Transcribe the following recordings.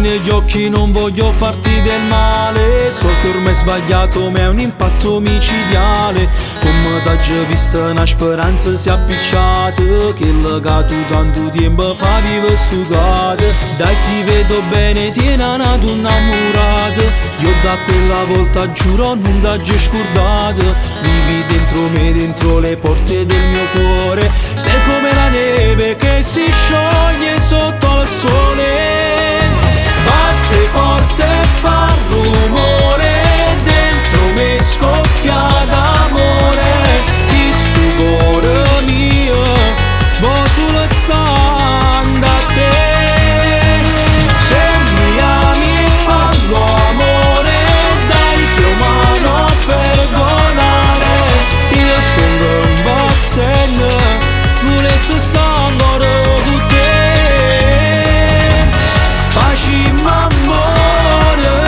Guardami negli occhi, non voglio farti del male. So che ormai è sbagliato, ma è un impatto micidiale. Come t'ha già vista una speranza si è appicciata, che il legato tanto tempo fa vive stugata. Dai ti vedo bene, tieni una donna innamorata. Io da quella volta giuro non t'ha già scordata. Vivi dentro me, dentro le porte del mio cuore. Sei come la neve che si scioglie sotto il sole. Batte forte e fa rumore, dentro me scoppia d'amore. Di sto cuore mio, vo soltanto a te. Se mi ami fallo amore, dai che umano a perdonare. Io sto imbazzendo, volesse stare con te. Facciamo amore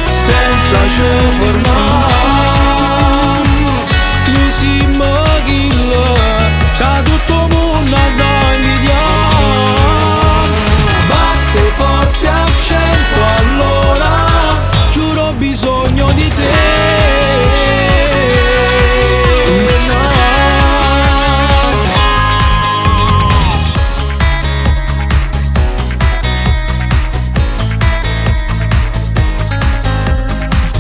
senza ci fermare. Noi siamo kill, che tutto il mondo da invidiare. Batte forte a 100 all'ora, giuro ho bisogno di te.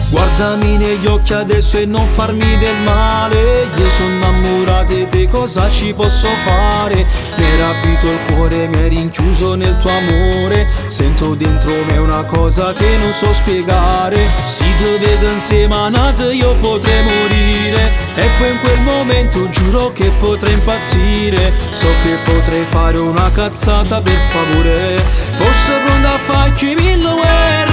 Guardami negli occhi adesso e non farmi del male. Io sono innamorato di te, cosa ci posso fare? Mi hai rapito il cuore, mi hai rinchiuso nel tuo amore. Sento dentro me una cosa che non so spiegare. Se ti vedo insieme a Nat io potrei morire. E poi in quel momento giuro che potrei impazzire. So che potrei fare una cazzata per favore. Forse pronta a farci mille guerre.